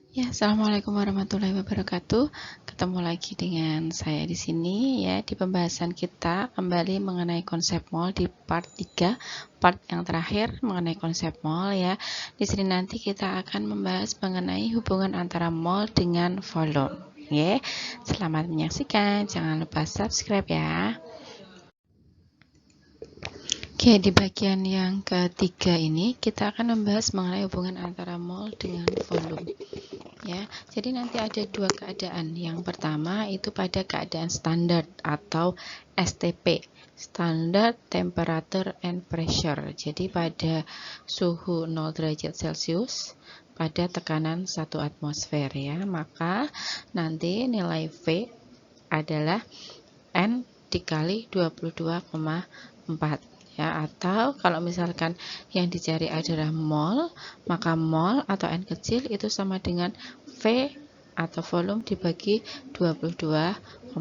Ya, assalamualaikum warahmatullahi wabarakatuh. Ketemu lagi dengan saya di sini ya. Di pembahasan kita kembali mengenai konsep mol di part 3, part yang terakhir mengenai konsep mol ya. Di sini nanti kita akan membahas mengenai hubungan antara mol dengan volume. Ya, selamat menyaksikan. Jangan lupa subscribe ya. Oke, di bagian yang ketiga ini kita akan membahas mengenai hubungan antara mol dengan volume. Ya, jadi nanti ada dua keadaan. Yang pertama itu pada keadaan standar atau STP, Standard Temperature and Pressure. Jadi pada suhu 0 derajat Celcius pada tekanan 1 atmosfer ya. Maka nanti nilai V adalah N dikali 22,4 ya, atau kalau misalkan yang dicari adalah mol, maka mol atau N kecil itu sama dengan V atau volume dibagi 22,4.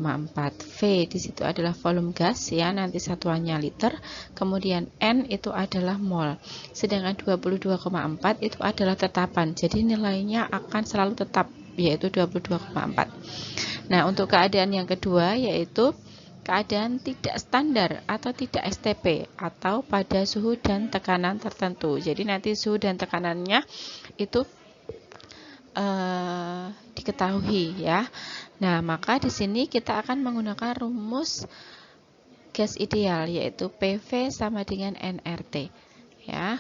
V di situ adalah volume gas ya, nanti satuannya liter, kemudian N itu adalah mol. Sedangkan 22,4 itu adalah tetapan. Jadi nilainya akan selalu tetap yaitu 22,4. Nah, untuk keadaan yang kedua yaitu keadaan tidak standar atau tidak STP atau pada suhu dan tekanan tertentu. Jadi nanti suhu dan tekanannya itu diketahui ya. Nah, maka di sini kita akan menggunakan rumus gas ideal yaitu PV sama dengan nRT ya.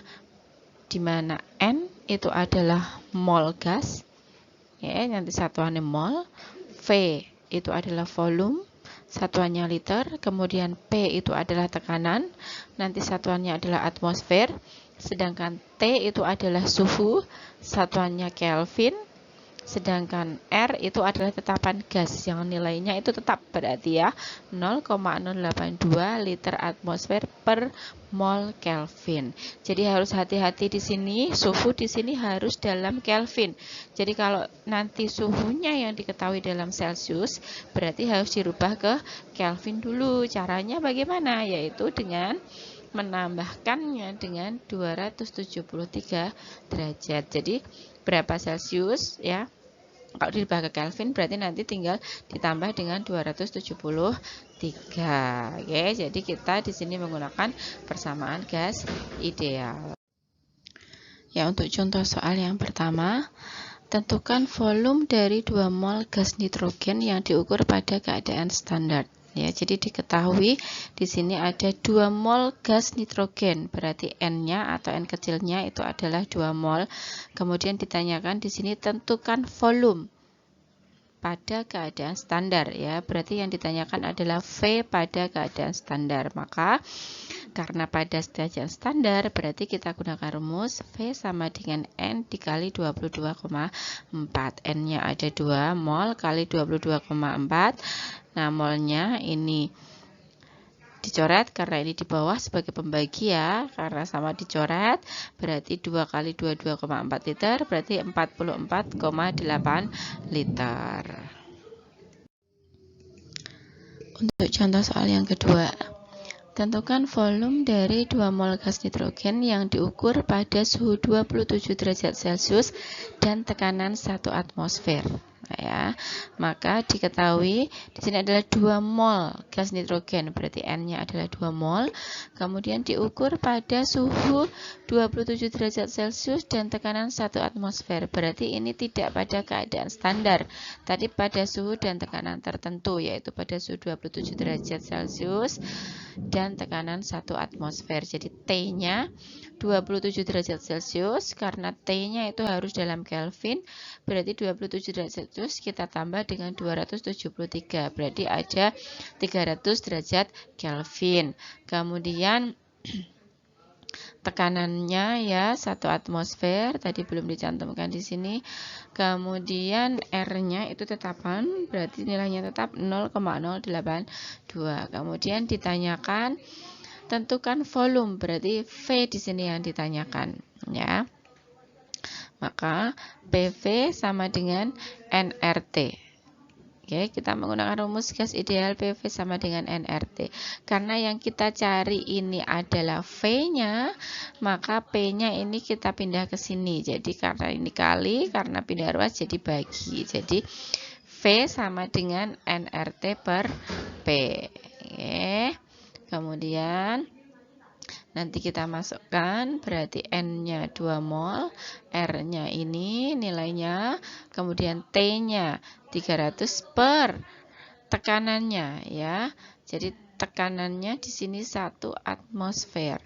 Di mana N itu adalah mol gas ya, nanti satuannya mol, V itu adalah volume, satuannya liter, kemudian P itu adalah tekanan, nanti satuannya adalah atmosfer, sedangkan T itu adalah suhu, satuannya Kelvin, sedangkan R itu adalah tetapan gas yang nilainya itu tetap berarti ya 0,082 liter atmosfer per mol Kelvin. Jadi harus hati-hati di sini, suhu di sini harus dalam Kelvin. Jadi kalau nanti suhunya yang diketahui dalam Celcius, berarti harus dirubah ke Kelvin dulu. Caranya bagaimana? Yaitu dengan menambahkannya dengan 273 derajat. Jadi berapa Celcius ya? Kalau dirubah ke Kelvin berarti nanti tinggal ditambah dengan 273. Oke, jadi kita di sini menggunakan persamaan gas ideal. Ya, untuk contoh soal yang pertama, tentukan volume dari 2 mol gas nitrogen yang diukur pada keadaan standar. Ya, jadi diketahui di sini ada 2 mol gas nitrogen, berarti N-nya atau N kecilnya itu adalah 2 mol. Kemudian ditanyakan di sini tentukan volume pada keadaan standar ya. Berarti yang ditanyakan adalah V pada keadaan standar. Maka karena pada keadaan standar berarti kita gunakan rumus V sama dengan N dikali 22,4. N-nya ada 2 mol kali 22,4. Nah, molnya ini dicoret karena ini di bawah sebagai pembagi ya, karena sama dicoret berarti 2 kali 22,4 liter berarti 44,8 liter. Untuk contoh soal yang kedua, tentukan volume dari 2 mol gas nitrogen yang diukur pada suhu 27 derajat Celcius dan tekanan 1 atmosfer. Nah, ya, maka diketahui di sini adalah 2 mol gas nitrogen, berarti N-nya adalah 2 mol. Kemudian diukur pada suhu 27 derajat Celcius dan tekanan 1 atmosfer. Berarti ini tidak pada keadaan standar. Tadi pada suhu dan tekanan tertentu, yaitu pada suhu 27 derajat Celcius dan tekanan 1 atmosfer. Jadi T-nya 27 derajat Celcius, karena T-nya itu harus dalam Kelvin, berarti 27 derajat Celcius kita tambah dengan 273, berarti ada 300 derajat Kelvin. Kemudian tekanannya ya 1 atmosfer, tadi belum dicantumkan di sini. Kemudian R-nya itu tetapan, berarti nilainya tetap 0,082. Kemudian ditanyakan tentukan volume, berarti V di sini yang ditanyakan ya. Maka PV sama dengan nRT. Oke, kita menggunakan rumus gas ideal PV sama dengan nRT. Karena yang kita cari ini adalah V-nya, maka P-nya ini kita pindah ke sini. Jadi karena ini kali, karena pindah ruas jadi bagi. Jadi V sama dengan nRT per P. Oke. Kemudian nanti kita masukkan, berarti N-nya 2 mol, R-nya ini nilainya, kemudian T-nya 300 per tekanannya ya. Jadi tekanannya di sini 1 atmosfer.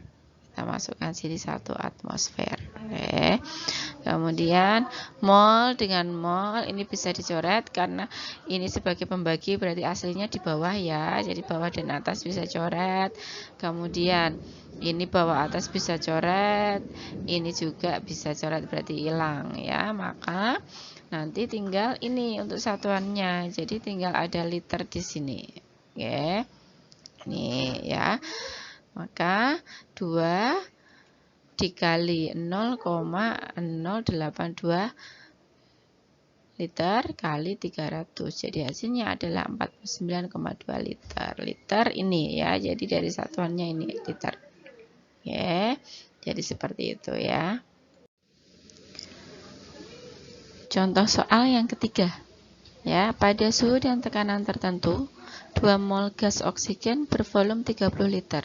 Kita masukkan sini 1 atmosfer. Oke. Kemudian mol dengan mol ini bisa dicoret karena ini sebagai pembagi, berarti aslinya di bawah ya. Jadi bawah dan atas bisa coret. Kemudian ini bawah atas bisa coret, ini juga bisa coret, berarti hilang ya. Maka nanti tinggal ini untuk satuannya. Jadi tinggal ada liter di sini. Oke. Ini ya. Maka 2 dikali 0,082 liter kali 300. Jadi hasilnya adalah 49,2 liter. Liter ini ya. Jadi dari satuannya ini liter. Oke. Jadi seperti itu ya. Contoh soal yang ketiga. Ya, pada suhu dan tekanan tertentu, 2 mol gas oksigen bervolume 30 liter.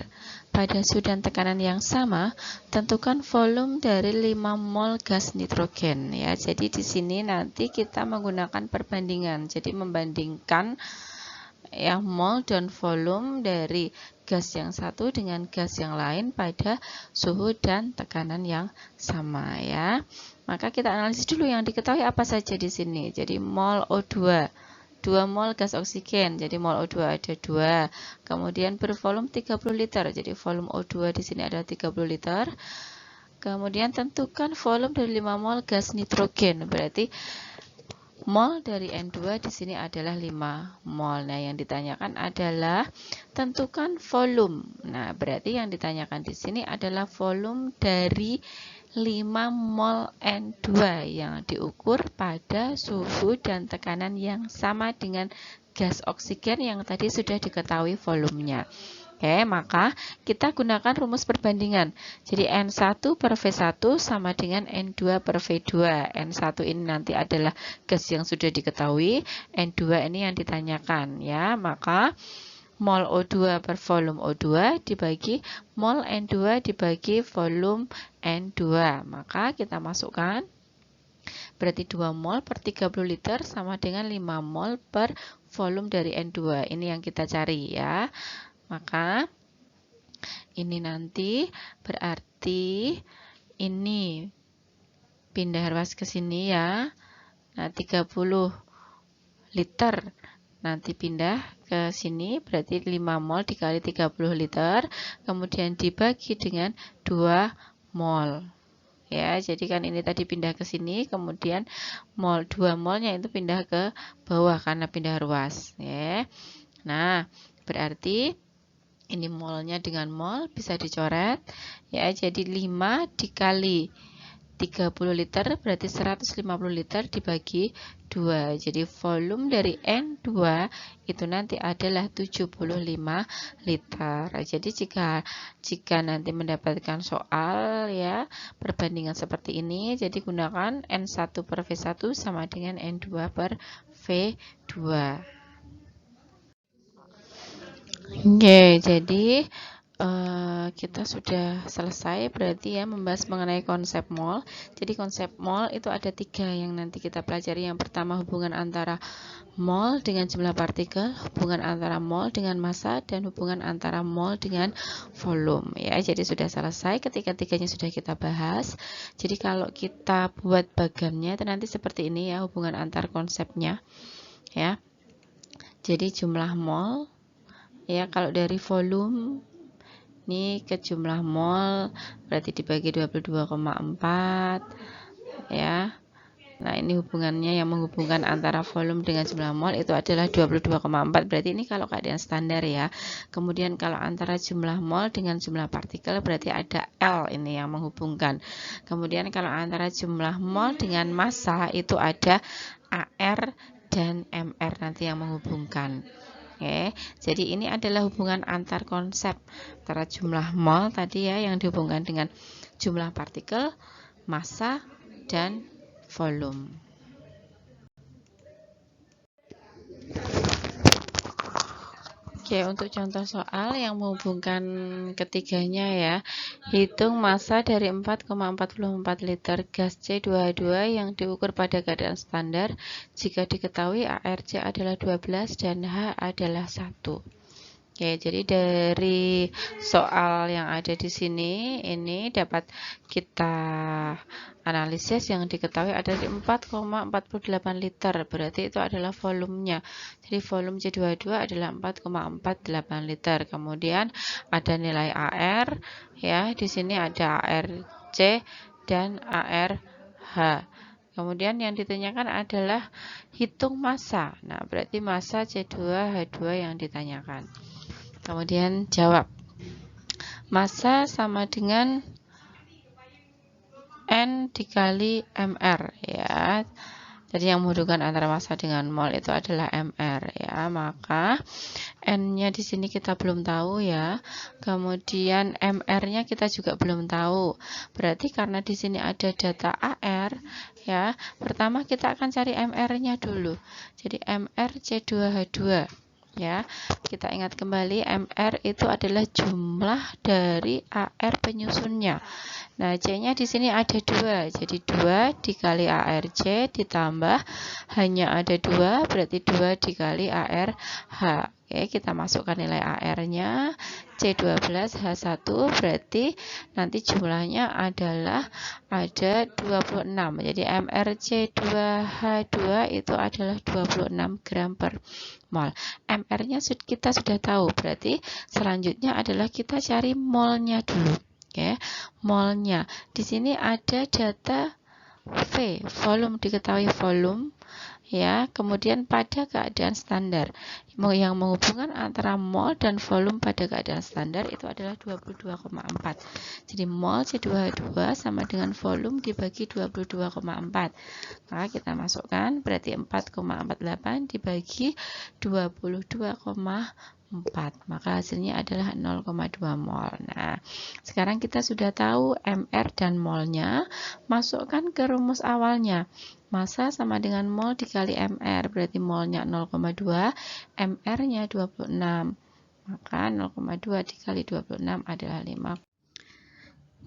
Pada suhu dan tekanan yang sama, tentukan volume dari 5 mol gas nitrogen ya. Jadi di sini nanti kita menggunakan perbandingan. Jadi membandingkan ya mol dan volume dari gas yang satu dengan gas yang lain pada suhu dan tekanan yang sama ya. Maka kita analisis dulu yang diketahui apa saja di sini. Jadi mol O2, 2 mol gas oksigen. Jadi mol O2 ada 2. Kemudian bervolume 30 liter. Jadi volume O2 di sini ada 30 liter. Kemudian tentukan volume dari 5 mol gas nitrogen. Berarti mol dari N2 di sini adalah 5 mol. Nah, yang ditanyakan adalah tentukan volume. Nah, berarti yang ditanyakan di sini adalah volume dari 5 mol N2 yang diukur pada suhu dan tekanan yang sama dengan gas oksigen yang tadi sudah diketahui volumenya. Oke, maka kita gunakan rumus perbandingan. Jadi N1 per V1 sama dengan N2 per V2. N1 ini nanti adalah gas yang sudah diketahui, N2 ini yang ditanyakan ya. Maka mol O2 per volume O2 dibagi mol N2 dibagi volume N2. Maka kita masukkan, berarti 2 mol per 30 liter sama dengan 5 mol per volume dari N2. Ini yang kita cari ya. Maka ini nanti berarti ini pindah ruas ke sini ya. Nah, 30 liter nanti pindah ke sini, berarti 5 mol dikali 30 liter, kemudian dibagi dengan 2 mol. Ya, jadi kan ini tadi pindah ke sini, kemudian mol 2 molnya itu pindah ke bawah karena pindah ruas, ya. Nah, berarti ini molnya dengan mol bisa dicoret, ya. Jadi 5 dikali 30 liter berarti 150 liter dibagi 2. Jadi volume dari N2 itu nanti adalah 75 liter. Jadi jika nanti mendapatkan soal ya perbandingan seperti ini, jadi gunakan N1 per V1 sama dengan N2 per V2. Oke, jadi kita sudah selesai berarti ya membahas mengenai konsep mol. Jadi konsep mol itu ada 3 yang nanti kita pelajari. Yang pertama hubungan antara mol dengan jumlah partikel, hubungan antara mol dengan massa, dan hubungan antara mol dengan volume ya. Jadi sudah selesai, ketiga-tiganya sudah kita bahas. Jadi kalau kita buat bagannya itu nanti seperti ini ya hubungan antar konsepnya ya. Jadi jumlah mol ya, kalau dari volume ini ke jumlah mol berarti dibagi 22,4 ya. Nah, ini hubungannya yang menghubungkan antara volume dengan jumlah mol itu adalah 22,4. Berarti ini kalau keadaan standar ya. Kemudian kalau antara jumlah mol dengan jumlah partikel berarti ada L ini yang menghubungkan. Kemudian kalau antara jumlah mol dengan massa itu ada AR dan MR nanti yang menghubungkan. Oke, jadi ini adalah hubungan antar konsep antara jumlah mol tadi ya yang dihubungkan dengan jumlah partikel, massa, dan volume. Oke, untuk contoh soal yang menghubungkan ketiganya ya, hitung massa dari 4,44 liter gas C2H2 yang diukur pada keadaan standar jika diketahui ARC adalah 12 dan H adalah 1. Oke, jadi dari soal yang ada di sini ini dapat kita analisis yang diketahui ada di 4,48 liter, berarti itu adalah volumenya. Jadi volume C2H2 adalah 4,48 liter. Kemudian ada nilai AR ya, di sini ada ARC dan ARH. Kemudian yang ditanyakan adalah hitung massa. Nah, berarti massa C2H2 yang ditanyakan. Kemudian jawab. Massa sama dengan N dikali MR ya. Jadi yang menghubungkan antara massa dengan mol itu adalah MR ya. Maka N-nya di sini kita belum tahu ya. Kemudian MR-nya kita juga belum tahu. Berarti karena di sini ada data AR ya. Pertama kita akan cari MR-nya dulu. Jadi MR C2H2 ya. Kita ingat kembali MR itu adalah jumlah dari AR penyusunnya. Nah, C-nya di sini ada 2. Jadi 2 dikali ARC ditambah hanya ada 2, berarti 2 dikali ARH. Oke, kita masukkan nilai AR-nya C12 H1, berarti nanti jumlahnya adalah ada 26. Jadi MRC2H2 itu adalah 26 gram per mol. MR-nya kita sudah tahu, berarti selanjutnya adalah kita cari molnya dulu. Oke, molnya. Di sini ada data V, volume diketahui volume ya. Kemudian pada keadaan standar yang menghubungkan antara mol dan volume pada keadaan standar itu adalah 22,4. Jadi mol C2H2 sama dengan volume dibagi 22,4. Maka kita masukkan berarti 4,48 dibagi 22,4. Maka hasilnya adalah 0,2 mol. Nah, sekarang kita sudah tahu MR dan molnya, masukkan ke rumus awalnya. Massa sama dengan mol dikali MR, berarti molnya 0,2, MR-nya 26. Maka 0,2 dikali 26 adalah 5.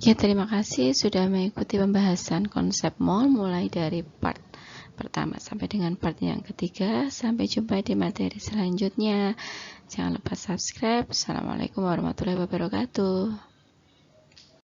Ya, terima kasih sudah mengikuti pembahasan konsep mol mulai dari part pertama sampai dengan part yang ketiga. Sampai jumpa di materi selanjutnya. Jangan lupa subscribe. Assalamualaikum warahmatullahi wabarakatuh.